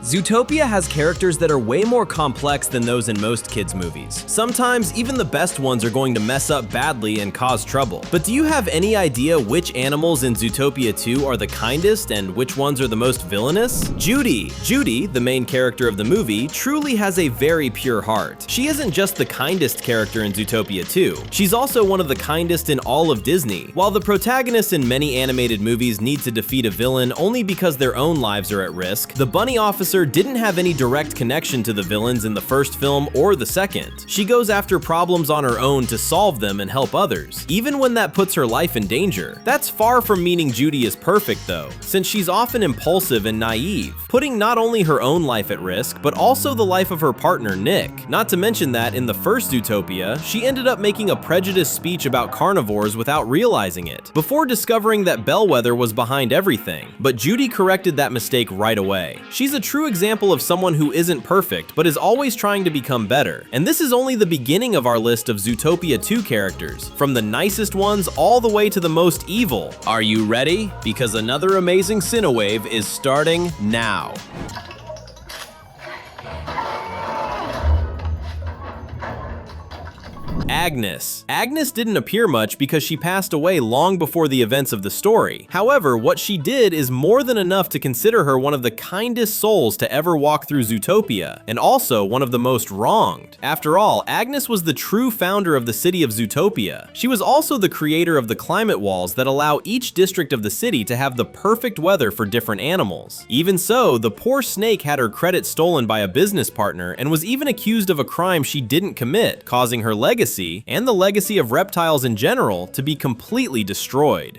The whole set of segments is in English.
Zootopia has characters that are way more complex than those in most kids' movies. Sometimes, even the best ones are going to mess up badly and cause trouble. But do you have any idea which animals in Zootopia 2 are the kindest and which ones are the most villainous? Judy, the main character of the movie, truly has a very pure heart. She isn't just the kindest character in Zootopia 2, she's also one of the kindest in all of Disney. While the protagonists in many animated movies need to defeat a villain only because their own lives are at risk, the bunny officer didn't have any direct connection to the villains in the first film or the second. She goes after problems on her own to solve them and help others, even when that puts her life in danger. That's far from meaning Judy is perfect though, since she's often impulsive and naive, putting not only her own life at risk, but also the life of her partner Nick. Not to mention that in the first Zootopia, she ended up making a prejudiced speech about carnivores without realizing it, before discovering that Bellwether was behind everything. But Judy corrected that mistake right away. She's a true example of someone who isn't perfect, but is always trying to become better. And this is only the beginning of our list of Zootopia 2 characters, from the nicest ones all the way to the most evil. Are you ready? Because another amazing Cinewave is starting now. Agnes. Agnes didn't appear much because she passed away long before the events of the story. However, what she did is more than enough to consider her one of the kindest souls to ever walk through Zootopia, and also one of the most wronged. After all, Agnes was the true founder of the city of Zootopia. She was also the creator of the climate walls that allow each district of the city to have the perfect weather for different animals. Even so, the poor snake had her credit stolen by a business partner and was even accused of a crime she didn't commit, causing her legacy and the legacy of reptiles in general to be completely destroyed.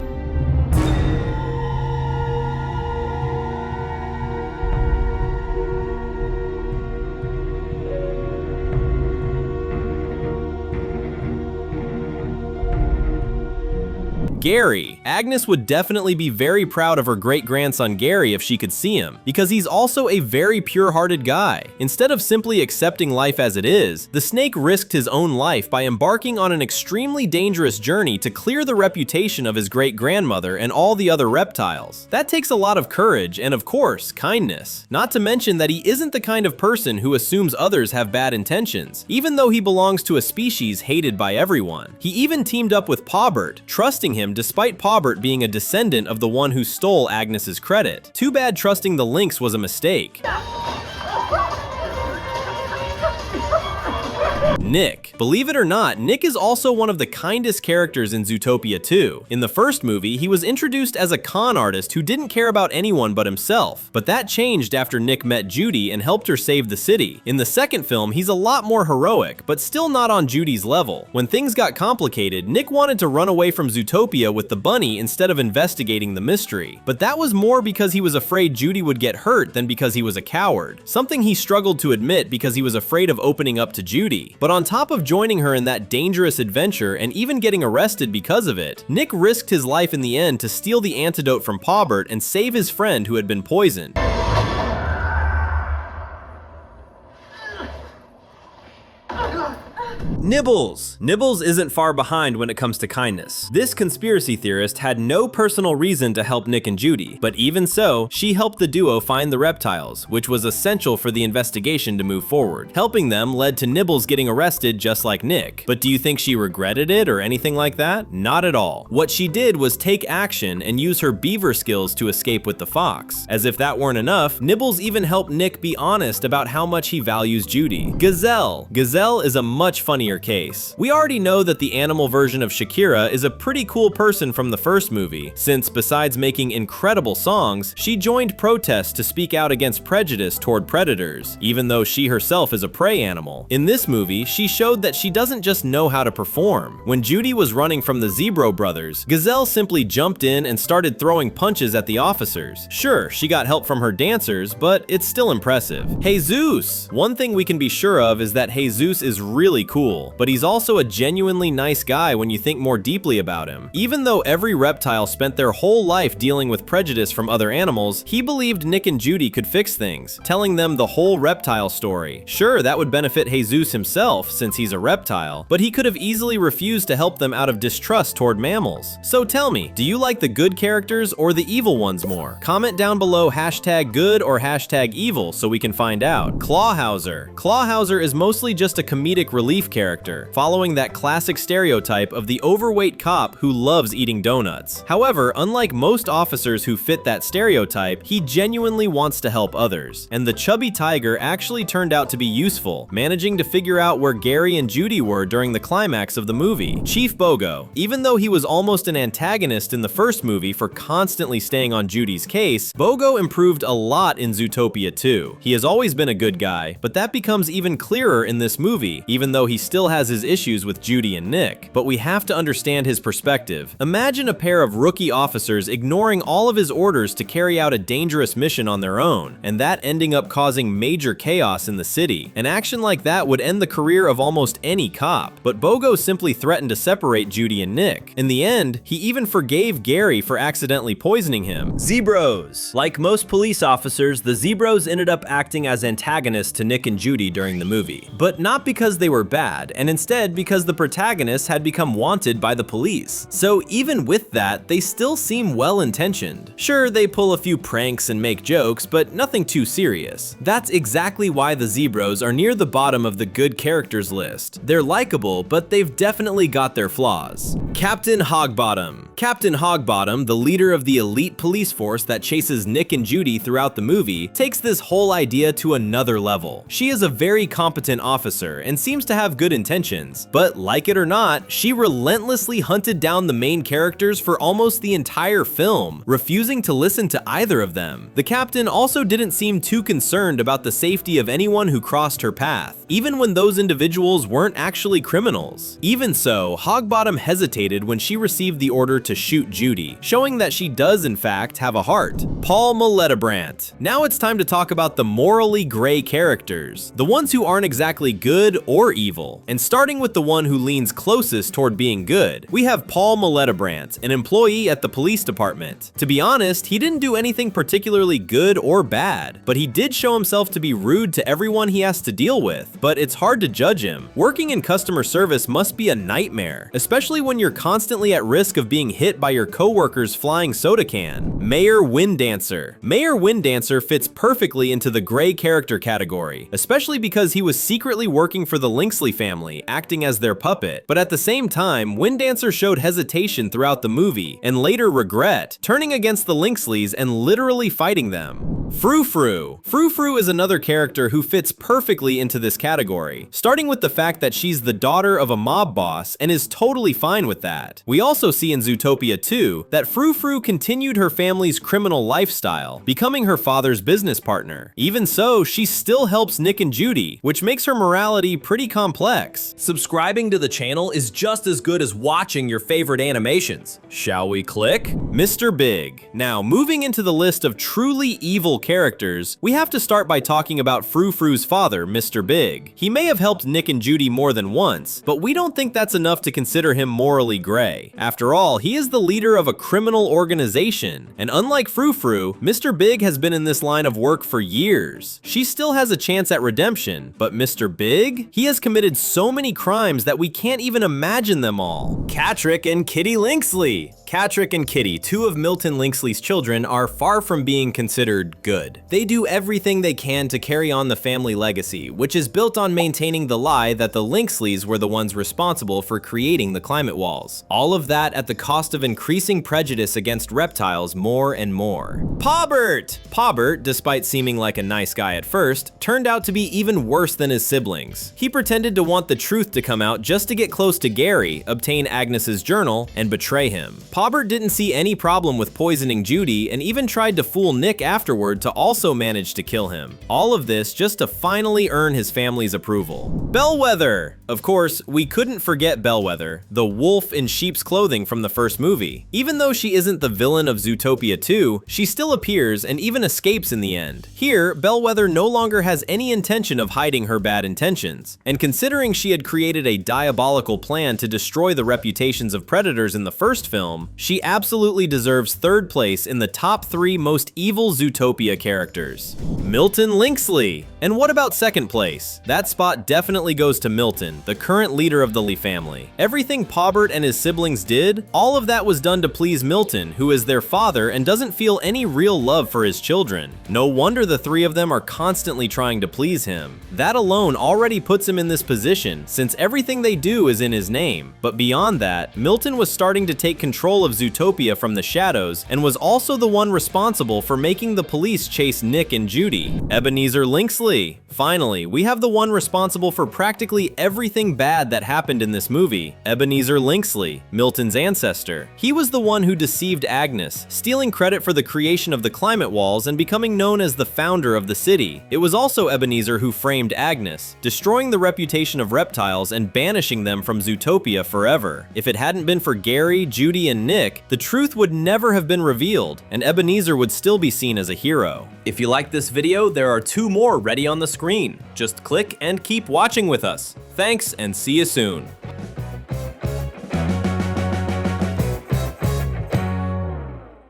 Gary. Agnes would definitely be very proud of her great-grandson Gary if she could see him, because he's also a very pure-hearted guy. Instead of simply accepting life as it is, the snake risked his own life by embarking on an extremely dangerous journey to clear the reputation of his great-grandmother and all the other reptiles. That takes a lot of courage and, of course, kindness. Not to mention that he isn't the kind of person who assumes others have bad intentions, even though he belongs to a species hated by everyone. He even teamed up with Pawbert, trusting him despite Pawbert being a descendant of the one who stole Agnes's credit. Too bad trusting the lynx was a mistake. Nick. Believe it or not, Nick is also one of the kindest characters in Zootopia 2. In the first movie, he was introduced as a con artist who didn't care about anyone but himself, but that changed after Nick met Judy and helped her save the city. In the second film, he's a lot more heroic, but still not on Judy's level. When things got complicated, Nick wanted to run away from Zootopia with the bunny instead of investigating the mystery. But that was more because he was afraid Judy would get hurt than because he was a coward, something he struggled to admit because he was afraid of opening up to Judy. But on top of joining her in that dangerous adventure and even getting arrested because of it, Nick risked his life in the end to steal the antidote from Pawbert and save his friend who had been poisoned. Nibbles. Nibbles isn't far behind when it comes to kindness. This conspiracy theorist had no personal reason to help Nick and Judy, but even so, she helped the duo find the reptiles, which was essential for the investigation to move forward. Helping them led to Nibbles getting arrested just like Nick. But do you think she regretted it or anything like that? Not at all. What she did was take action and use her beaver skills to escape with the fox. As if that weren't enough, Nibbles even helped Nick be honest about how much he values Judy. Gazelle. Gazelle is a much funnier case. We already know that the animal version of Shakira is a pretty cool person from the first movie, since besides making incredible songs, she joined protests to speak out against prejudice toward predators, even though she herself is a prey animal. In this movie, she showed that she doesn't just know how to perform. When Judy was running from the Zebro brothers, Gazelle simply jumped in and started throwing punches at the officers. Sure, she got help from her dancers, but it's still impressive. Jesus! One thing we can be sure of is that Jesus is really cool. evil, but he's also a genuinely nice guy when you think more deeply about him. Even though every reptile spent their whole life dealing with prejudice from other animals, he believed Nick and Judy could fix things, telling them the whole reptile story. Sure, that would benefit Jesus himself since he's a reptile, but he could have easily refused to help them out of distrust toward mammals. So tell me, do you like the good characters or the evil ones more? Comment down below #good or #evil so we can find out. Clawhauser. Clawhauser is mostly just a comedic relief character, following that classic stereotype of the overweight cop who loves eating donuts. However, unlike most officers who fit that stereotype, he genuinely wants to help others. And the chubby tiger actually turned out to be useful, managing to figure out where Gary and Judy were during the climax of the movie. Chief Bogo. Even though he was almost an antagonist in the first movie for constantly staying on Judy's case, Bogo improved a lot in Zootopia 2. He has always been a good guy, but that becomes even clearer in this movie, even though he still has his issues with Judy and Nick. But we have to understand his perspective. Imagine a pair of rookie officers ignoring all of his orders to carry out a dangerous mission on their own, and that ending up causing major chaos in the city. An action like that would end the career of almost any cop, but Bogo simply threatened to separate Judy and Nick. In the end, he even forgave Gary for accidentally poisoning him. Zebros. Like most police officers, the Zebros ended up acting as antagonists to Nick and Judy during the movie. But not because they were bad, and instead because the protagonists had become wanted by the police. So even with that, they still seem well-intentioned. Sure, they pull a few pranks and make jokes, but nothing too serious. That's exactly why the Zebros are near the bottom of the good characters list. They're likable, but they've definitely got their flaws. Captain Hogbottom. Captain Hogbottom, the leader of the elite police force that chases Nick and Judy throughout the movie, takes this whole idea to another level. She is a very competent officer and seems to have good intentions, but like it or not, she relentlessly hunted down the main characters for almost the entire film, refusing to listen to either of them. The captain also didn't seem too concerned about the safety of anyone who crossed her path, even when those individuals weren't actually criminals. Even so, Hogbottom hesitated when she received the order to shoot Judy, showing that she does in fact have a heart. Paul Maletabrant. Now it's time to talk about the morally gray characters, the ones who aren't exactly good or evil. And starting with the one who leans closest toward being good, we have Paul Maletabrant, an employee at the police department. To be honest, he didn't do anything particularly good or bad, but he did show himself to be rude to everyone he has to deal with, but it's hard to judge him. Working in customer service must be a nightmare, especially when you're constantly at risk of being hit by your coworker's flying soda can. Mayor Winddancer. Mayor Winddancer fits perfectly into the gray character category, especially because he was secretly working for the Linksley family, acting as their puppet. But at the same time, Winddancer showed hesitation throughout the movie, and later regret, turning against the Linksleys and literally fighting them. Frou Frou. Frou Frou is another character who fits perfectly into this category, starting with the fact that she's the daughter of a mob boss and is totally fine with that. We also see in Zootopia 2 that Frou Frou continued her family's criminal lifestyle, becoming her father's business partner. Even so, she still helps Nick and Judy, which makes her morality pretty complex. Subscribing to the channel is just as good as watching your favorite animations. Shall we click? Mr. Big. Now, moving into the list of truly evil characters, we have to start by talking about Frou Frou's father, Mr. Big. He may have helped Nick and Judy more than once, but we don't think that's enough to consider him morally gray. After all, he is the leader of a criminal organization, and unlike Frou Frou, Mr. Big has been in this line of work for years. She still has a chance at redemption, but Mr. Big? He has committed so many crimes that we can't even imagine them all. Catrick and Kitty Linksley. Catrick and Kitty, two of Milton Linksley's children, are far from being considered good. They do everything they can to carry on the family legacy, which is built on maintaining the lie that the Linksleys were the ones responsible for creating the climate walls. All of that at the cost of increasing prejudice against reptiles more and more. Pawbert! Pawbert, despite seeming like a nice guy at first, turned out to be even worse than his siblings. He pretended to want the truth to come out just to get close to Gary, obtain Agnes's journal, and betray him. Paubert didn't see any problem with poisoning Judy and even tried to fool Nick afterward to also manage to kill him. All of this just to finally earn his family's approval. Bellwether! Of course, we couldn't forget Bellwether, the wolf in sheep's clothing from the first movie. Even though she isn't the villain of Zootopia 2, she still appears and even escapes in the end. Here, Bellwether no longer has any intention of hiding her bad intentions, and considering she had created a diabolical plan to destroy the reputations of predators in the first film, she absolutely deserves third place in the top 3 most evil Zootopia characters. Milton Linksley! And what about second place? That spot definitely goes to Milton, the current leader of the Lee family. Everything Paubert and his siblings did, all of that was done to please Milton, who is their father and doesn't feel any real love for his children. No wonder the 3 of them are constantly trying to please him. That alone already puts him in this position, since everything they do is in his name. But beyond that, Milton was starting to take control of Zootopia from the shadows and was also the one responsible for making the police chase Nick and Judy. Ebenezer Linksley. Finally, we have the one responsible for practically everything bad that happened in this movie, Ebenezer Linksley, Milton's ancestor. He was the one who deceived Agnes, stealing credit for the creation of the climate walls and becoming known as the founder of the city. It was also Ebenezer who framed Agnes, destroying the reputation of reptiles and banishing them from Zootopia forever. If it hadn't been for Gary, Judy, and Nick, the truth would never have been revealed, and Ebenezer would still be seen as a hero. If you liked this video, there are 2 more ready on the screen. Just click and keep watching with us. Thanks, and see you soon.